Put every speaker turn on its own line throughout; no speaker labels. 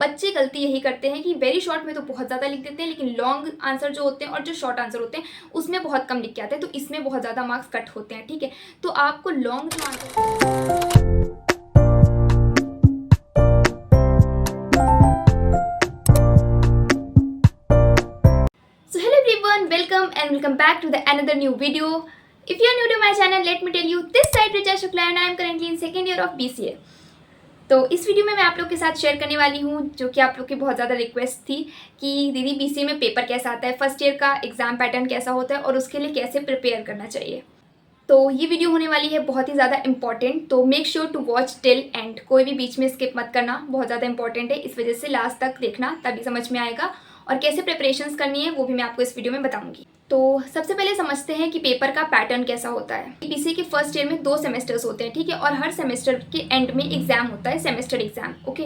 बच्चे गलती यही करते हैं कि वेरी शॉर्ट में तो बहुत ज़्यादा लिख देते हैं, लेकिन लॉन्ग आंसर जो होते हैं और जो शॉर्ट आंसर होते हैं उसमें बहुत कम लिख के आते हैं, तो इसमें बहुत ज़्यादा मार्क्स कट होते हैं। ठीक है, तो आपको लॉन्ग जो answer welcome and welcome back to the another new video. If you are new to my channel, let me tell you, this side Richa Shukla and I am currently in second year of BCA. तो इस video में मैं आप लोग के साथ share करने वाली हूँ जो कि आप लोग की बहुत ज़्यादा रिक्वेस्ट थी कि दीदी BCA में पेपर कैसा आता है, फर्स्ट ईयर का एग्ज़ाम पैटर्न कैसा होता है और उसके लिए कैसे प्रिपेयर करना चाहिए। तो ये वीडियो होने वाली है बहुत ही ज़्यादा इंपॉर्टेंट, तो make sure to watch till end, कोई भी बीच में स्किप मत करना, बहुत ज़्यादा इंपॉर्टेंट है, इस वजह से लास्ट तक देखना तभी समझ में आएगा और कैसे प्रिपरेशंस करनी है वो भी मैं आपको इस वीडियो में बताऊंगी। तो सबसे पहले समझते हैं कि पेपर का पैटर्न कैसा होता है। BCA के फर्स्ट ईयर में 2 सेमेस्टर्स होते हैं, ठीक है, और हर सेमेस्टर के एंड में एग्जाम होता है, सेमेस्टर एग्जाम। ओके,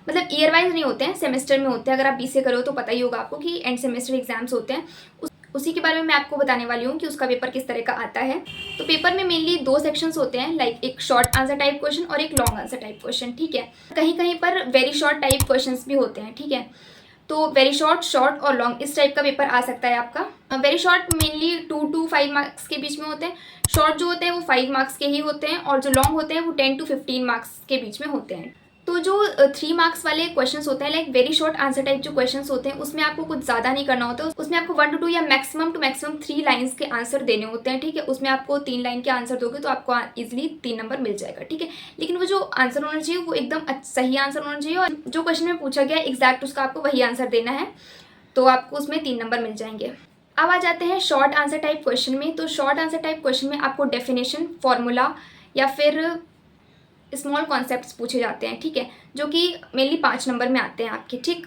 मतलब ईयर वाइज नहीं होते हैं, सेमेस्टर में होते हैं। अगर आप BCA करो तो पता ही होगा आपको कि एंड सेमेस्टर एग्जाम्स होते हैं। उसी के बारे में मैं आपको बताने वाली हूँ कि उसका पेपर किस तरह का आता है। तो पेपर में मेनली 2 सेक्शंस होते हैं, लाइक एक शॉर्ट आंसर टाइप क्वेश्चन और एक लॉन्ग आंसर टाइप क्वेश्चन। ठीक है, कहीं कहीं पर वेरी शॉर्ट टाइप क्वेश्चंस भी होते हैं। ठीक है, तो वेरी शॉर्ट, शॉर्ट और लॉन्ग इस टाइप का पेपर आ सकता है आपका। Very short mainly 2 to 5 marks के बीच में होते हैं, शॉर्ट जो होते हैं वो 5 मार्क्स के ही होते हैं और जो लॉन्ग होते हैं वो 10 to 15 मार्क्स के बीच में होते हैं। तो जो 3 मार्क्स वाले क्वेश्चंस होते हैं, like very short answer type जो क्वेश्चंस होते हैं, उसमें आपको कुछ ज़्यादा नहीं करना होता है। उसमें आपको 1 to 2 या मैक्सिमम 3 लाइन्स के आंसर देने होते हैं। ठीक है, उसमें आपको 3 लाइन के आंसर दोगे तो आपको ईजिली 3 नंबर मिल जाएगा। ठीक है, लेकिन वो जो आंसर होना चाहिए वो एकदम सही आंसर होना चाहिए और जो क्वेश्चन में पूछा गया एग्जैक्ट उसका आपको वही आंसर देना है, तो आपको उसमें 3 नंबर मिल जाएंगे। अब आ जाते हैं शॉर्ट आंसर टाइप क्वेश्चन में। तो शॉर्ट आंसर टाइप क्वेश्चन में आपको डेफिनेशन, फॉर्मूला या फिर स्मॉल कॉन्सेप्ट्स पूछे जाते हैं। ठीक है, जो कि मेनली 5 नंबर में आते हैं आपके। ठीक,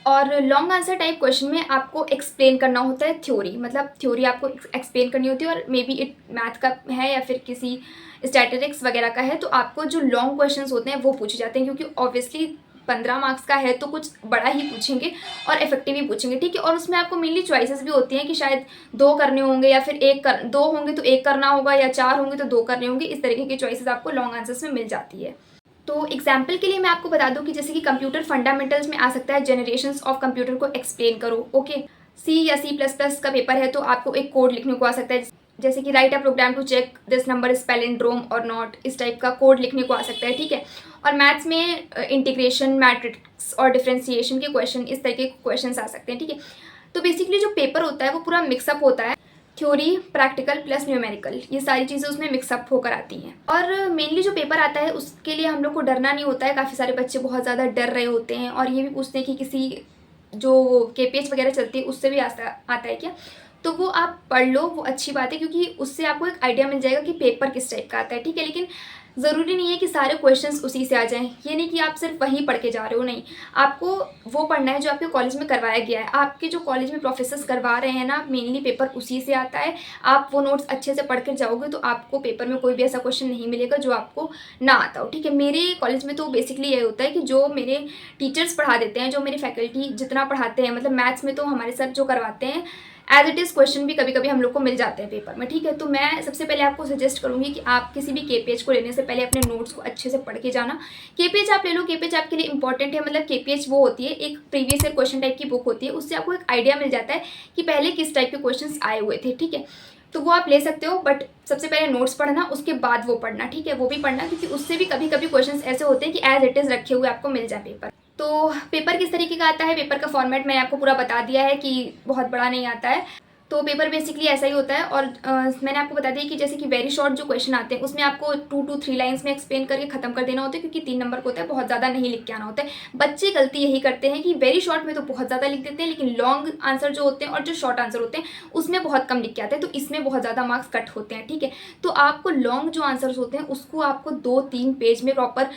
और लॉन्ग आंसर टाइप क्वेश्चन में आपको एक्सप्लेन करना होता है थ्योरी, मतलब थ्योरी आपको एक्सप्लेन करनी होती है और मे बी इट मैथ का है या फिर किसी स्टैटिस्टिक्स वगैरह का है, तो आपको जो लॉन्ग क्वेश्चंस होते हैं वो पूछे जाते हैं, क्योंकि ऑब्वियसली 15 मार्क्स का है तो कुछ बड़ा ही पूछेंगे और इफेक्टिव ही पूछेंगे। ठीक है, और उसमें आपको मेनली चॉइसेस भी होती हैं कि शायद 2 करने होंगे या फिर 2 होंगे तो 1 करना होगा, या 4 होंगे तो 2 करने होंगे। इस तरीके की चॉइसेस आपको लॉन्ग आंसर्स में मिल जाती है। तो एग्जाम्पल के लिए मैं आपको बता दूं कि जैसे कि कंप्यूटर फंडामेंटल्स में आ सकता है जनरेशंस ऑफ कंप्यूटर को एक्सप्लेन करो। ओके, C या C++ का पेपर है तो आपको एक कोड लिखने को आ सकता है, जैसे कि write a program to check this number is palindrome और नॉट, इस टाइप का कोड लिखने को आ सकता है। ठीक है, और मैथ्स में इंटीग्रेशन, मैट्रिक्स और डिफरेंशिएशन के क्वेश्चन, इस तरीके के क्वेश्चन आ सकते हैं। ठीक है, तो बेसिकली जो पेपर होता है वो पूरा मिक्सअप होता है, थ्योरी, प्रैक्टिकल प्लस न्यूमेरिकल, ये सारी चीज़ें उसमें मिक्सअप होकर आती हैं। और मेनली जो पेपर आता है उसके लिए हम लोग को डरना नहीं होता है। काफ़ी सारे बच्चे बहुत ज़्यादा डर रहे होते हैं और ये भी पूछते हैं कि किसी जो KPH वगैरह चलती है उससे भी आता है क्या, तो वो आप पढ़ लो, वो अच्छी बात है, क्योंकि उससे आपको एक आइडिया मिल जाएगा कि पेपर किस टाइप का आता है। ठीक है, लेकिन ज़रूरी नहीं है कि सारे क्वेश्चंस उसी से आ जाएं। ये नहीं कि आप सिर्फ वहीं पढ़ के जा रहे हो, नहीं, आपको वो पढ़ना है जो आपके कॉलेज में करवाया गया है। आपके जो कॉलेज में प्रोफेसर्स करवा रहे हैं ना, मेनली पेपर उसी से आता है। आप वो नोट्स अच्छे से पढ़ कर जाओगे तो आपको पेपर में कोई भी ऐसा क्वेश्चन नहीं मिलेगा जो आपको ना आता हो। ठीक है, मेरे कॉलेज में तो बेसिकली ये होता है कि जो मेरे टीचर्स पढ़ा देते हैं, जो मेरे फैकल्टी जितना पढ़ाते हैं, मतलब मैथ्स में तो हमारे सर जो करवाते हैं एज इट इज़ क्वेश्चन भी कभी कभी हम लोग को मिल जाते हैं पेपर में। ठीक है, तो मैं सबसे पहले आपको सजेस्ट करूंगी कि आप किसी भी KPH को लेने से पहले अपने नोट्स को अच्छे से पढ़ के जाना। KPH आप ले लो, KPH आपके लिए इंपॉर्टेंट है। मतलब KPH वो होती है, एक प्रीवियस ईयर क्वेश्चन टाइप की बुक होती है, उससे आपको एक आइडिया मिल जाता है कि पहले किस टाइप के क्वेश्चन आए हुए थे। ठीक है, तो वो आप ले सकते हो, बट सबसे पहले नोट्स पढ़ना, उसके बाद वो पढ़ना। ठीक है, वो भी पढ़ना, क्योंकि उससे भी कभी कभी क्वेश्चन ऐसे होते हैं कि एज इट इज़ रखे हुए आपको मिल जाए पेपर। तो पेपर किस तरीके का आता है, पेपर का फॉर्मेट मैंने आपको पूरा बता दिया है कि बहुत बड़ा नहीं आता है। तो पेपर बेसिकली ऐसा ही होता है। और मैंने आपको बता दिया कि जैसे कि वेरी शॉर्ट जो क्वेश्चन आते हैं उसमें आपको 2 to 3 लाइन्स में एक्सप्लेन करके खत्म कर देना होता है, क्योंकि 3 नंबर को होता है, बहुत ज़्यादा नहीं लिख के आना होता है। बच्चे गलती यही करते हैं कि वेरी शॉर्ट में तो बहुत ज़्यादा लिख देते हैं, लेकिन लॉन्ग आंसर जो होते हैं और जो शॉर्ट आंसर होते हैं उसमें बहुत कम लिख के आते हैं, तो इसमें बहुत ज़्यादा मार्क्स कट होते हैं। ठीक है, तो आपको लॉन्ग जो आंसर्स होते हैं उसको आपको 2-3 पेज में प्रॉपर,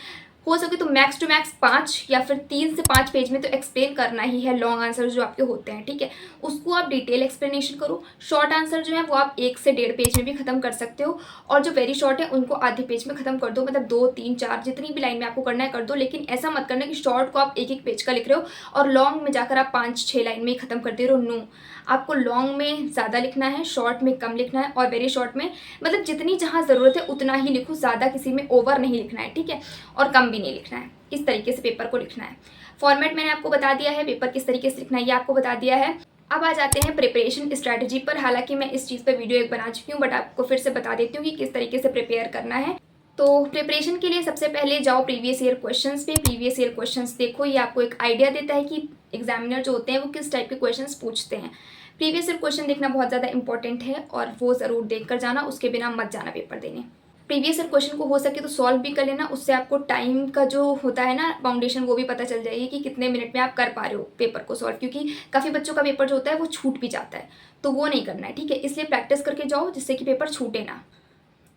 हो सके तो मैक्स टू मैक्स 5 या फिर 3 से 5 पेज में तो एक्सप्लेन करना ही है लॉन्ग आंसर जो आपके होते हैं। ठीक है, उसको आप डिटेल एक्सप्लेनेशन करो। शॉर्ट आंसर जो है वो आप 1 से 1.5 पेज में भी खत्म कर सकते हो, और जो वेरी शॉर्ट है उनको आधे पेज में खत्म कर दो, मतलब 2, 3, 4 जितनी भी लाइन में आपको करना है कर दो। लेकिन ऐसा मत करना कि शॉर्ट को आप 1-1 पेज का लिख रहे हो और लॉन्ग में जाकर आप 5-6 लाइन में ही खत्म कर दे रहे हो। नो, आपको लॉन्ग में ज़्यादा लिखना है, शॉर्ट में कम लिखना है, और वेरी शॉर्ट में मतलब जितनी जहाँ ज़रूरत है उतना ही लिखो, ज़्यादा किसी में ओवर नहीं लिखना है। ठीक है, और कम भी कभी नहीं लिखना है, इस तरीके से पेपर को लिखना है। फॉर्मेट मैंने आपको बता दिया है, पेपर किस तरीके से लिखना है ये आपको बता दिया है। अब आ जाते हैं प्रिपरेशन स्ट्रैटेजी पर। हालांकि मैं इस चीज़ पर वीडियो एक बना चुकी हूँ, बट आपको फिर से बता देती हूँ कि किस तरीके से प्रिपेयर करना है। तो प्रिपरेशन के लिए सबसे पहले जाओ प्रीवियस ईयर क्वेश्चंस पे, प्रीवियस ईयर क्वेश्चंस देखो। ये आपको एक आइडिया देता है कि एग्जामिनर जो होते हैं वो किस टाइप के क्वेश्चंस पूछते हैं। प्रीवियस ईयर क्वेश्चन देखना बहुत ज़्यादा इंपॉर्टेंट है और वो ज़रूर देख कर जाना, उसके बिना मत जाना पेपर देने। प्रीवियस ईयर क्वेश्चन को हो सके तो सॉल्व भी कर लेना, उससे आपको टाइम का जो होता है ना बाउंडेशन वो भी पता चल जाएगी कि कितने मिनट में आप कर पा रहे हो पेपर को सॉल्व, क्योंकि काफ़ी बच्चों का पेपर जो होता है वो छूट भी जाता है, तो वो नहीं करना है, ठीक है। इसलिए प्रैक्टिस करके जाओ जिससे कि पेपर छूटे ना।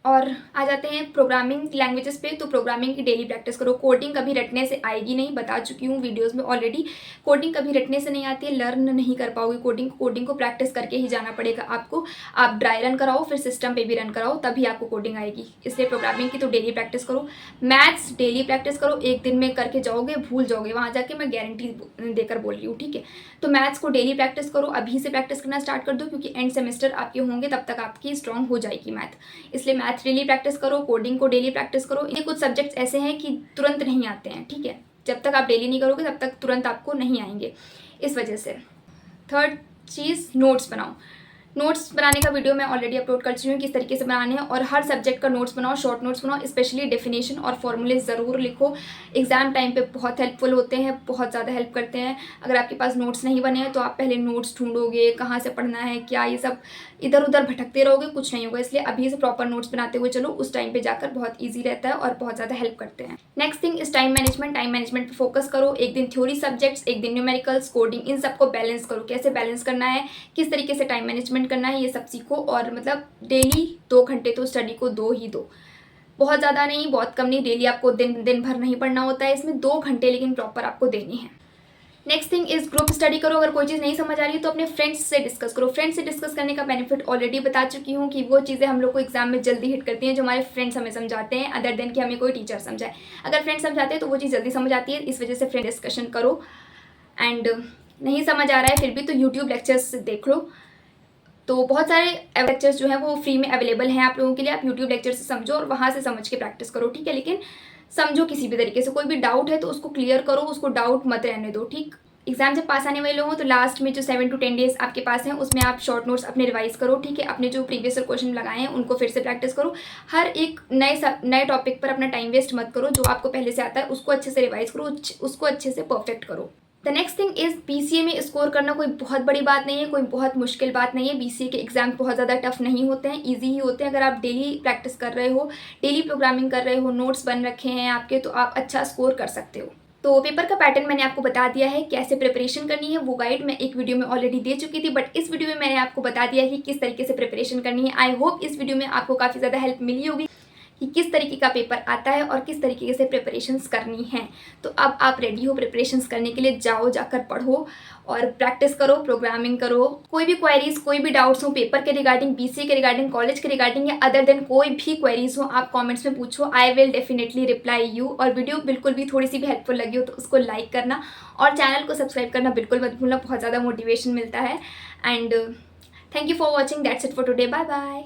और आ जाते हैं प्रोग्रामिंग लैंग्वेजेस पे। तो प्रोग्रामिंग की डेली प्रैक्टिस करो। कोडिंग कभी रटने से आएगी नहीं, बता चुकी हूँ वीडियोस में ऑलरेडी। कोडिंग कभी रटने से नहीं आती है, लर्न नहीं कर पाओगे कोडिंग को प्रैक्टिस करके ही जाना पड़ेगा आपको। आप ड्राई रन कराओ, फिर सिस्टम पे भी रन कराओ, तभी आपको कोडिंग आएगी। इसलिए प्रोग्रामिंग की तो डेली प्रैक्टिस करो। मैथ्स डेली प्रैक्टिस करो, एक दिन में करके जाओगे भूल जाओगे, वहाँ जाके मैं गारंटी देकर बोल रही हूँ, ठीक है। तो मैथ्स को डेली प्रैक्टिस करो, अभी से प्रैक्टिस करना स्टार्ट कर दो, क्योंकि एंड सेमेस्टर आपके होंगे तब तक आपकी स्ट्रॉन्ग हो जाएगी मैथ। इसलिए मैथ डेली प्रैक्टिस करो, कोडिंग को डेली प्रैक्टिस करो। ये कुछ सब्जेक्ट्स ऐसे हैं कि तुरंत नहीं आते हैं, ठीक है। जब तक आप डेली नहीं करोगे तब तक तुरंत आपको नहीं आएंगे, इस वजह से। थर्ड चीज़, नोट्स बनाओ। नोट्स बनाने का वीडियो मैं ऑलरेडी अपलोड कर चुकी हूँ किस तरीके से बनाने हैं, और हर सब्जेक्ट का नोट्स बनाओ, शॉर्ट नोट्स बनाओ। स्पेशली डेफिनेशन और फॉर्मूले ज़रूर लिखो, एग्जाम टाइम पे बहुत हेल्पफुल होते हैं, बहुत ज़्यादा हेल्प करते हैं। अगर आपके पास नोट्स नहीं बने हैं तो आप पहले नोट्स ढूंढोगे, कहाँ से पढ़ना है क्या, ये सब इधर उधर भटकते रहोगे, कुछ नहीं होगा। इसलिए अभी से प्रॉपर नोट्स बनाते हुए चलो, उस टाइम पे जाकर बहुत ईजी रहता है और बहुत ज़्यादा हेल्प करते हैं। Next thing is time management. Time management पे फोकस करो। एक दिन थ्योरी सब्जेक्ट्स, एक दिन न्यूमेरिकल्स, कोडिंग, इन सबको बैलेंस करो। कैसे बैलेंस करना है, किस तरीके से टाइम मैनेजमेंट करना है, ये सब सीखो। और मतलब डेली 2 घंटे तो स्टडी को दो ही दो, बहुत ज़्यादा नहीं, बहुत कम नहीं। डेली आपको दिन भर नहीं पढ़ना होता है, इसमें 2 घंटे लेकिन प्रॉपर आपको देनी है। Next thing is group study करो। अगर कोई चीज़ नहीं समझ आ रही है तो अपने फ्रेंड्स से डिस्कस करो। फ्रेंड्स से डिस्कस करने का बेनिफिट ऑलरेडी बता चुकी हूँ कि वो चीज़ें हम लोग को एग्जाम में जल्दी हिट करती हैं जो हमारे फ्रेंड्स हमें समझाते हैं, अदर देन कि हमें कोई टीचर समझाए। अगर फ्रेंड्स समझाते हैं तो वो चीज़ जल्दी समझ आती है, इस वजह से फ्रेंड डिस्कशन करो। एंड नहीं समझ आ रहा है फिर भी तो यूट्यूब लेक्चर्स देख लो। तो बहुत सारे लेक्चर्स जो हैं वो फ्री में अवेलेबल हैं आप लोगों के लिए। आप यूट्यूब लेक्चर से समझो और वहाँ से समझ के प्रैक्टिस करो, ठीक है। लेकिन समझो किसी भी तरीके से। कोई भी डाउट है तो उसको क्लियर करो, उसको डाउट मत रहने दो, ठीक। एग्जाम जब पास आने वाले लोग हो तो लास्ट में जो 7 to 10 डेज आपके पास हैं उसमें आप शॉर्ट नोट्स अपने रिवाइज करो, ठीक है। अपने जो प्रीवियस क्वेश्चन लगाए हैं उनको फिर से प्रैक्टिस करो। हर एक नए टॉपिक पर अपना टाइम वेस्ट मत करो। जो आपको पहले से आता है उसको अच्छे से रिवाइज करो, उसको अच्छे से परफेक्ट करो। The next thing is BCA में स्कोर करना कोई बहुत बड़ी बात नहीं है, कोई बहुत मुश्किल बात नहीं है। बीसीए के एग्जाम बहुत ज़्यादा टफ नहीं होते हैं, इजी ही होते हैं। अगर आप डेली प्रैक्टिस कर रहे हो, डेली प्रोग्रामिंग कर रहे हो, नोट्स बन रखे हैं आपके, तो आप अच्छा स्कोर कर सकते हो। तो पेपर का पैटर्न मैंने आपको बता दिया है, कैसे प्रिपरेशन करनी है वो गाइड मैं एक वीडियो में ऑलरेडी दे चुकी थी, बट इस वीडियो में मैंने आपको बता दिया कि किस तरीके से प्रिपरेशन करनी है। आई होप इस वीडियो में आपको काफ़ी ज़्यादा हेल्प मिली होगी कि किस तरीके का पेपर आता है और किस तरीके से प्रिपरेशंस करनी है। तो अब आप रेडी हो प्रिपरेशंस करने के लिए, जाओ जाकर पढ़ो और प्रैक्टिस करो, प्रोग्रामिंग करो। कोई भी क्वेरीज, कोई भी डाउट्स हो पेपर के रिगार्डिंग, बीसीए के रिगार्डिंग, कॉलेज के रिगार्डिंग या अदर देन कोई भी क्वेरीज हो, आप कमेंट्स में पूछो, I will definitely reply you. और वीडियो बिल्कुल भी थोड़ी सी भी हेल्पफुल लगी हो तो उसको लाइक करना और चैनल को सब्सक्राइब करना बिल्कुल मत भूलना, बहुत ज़्यादा मोटिवेशन मिलता है। And thank you for watching, that's it for today, bye bye.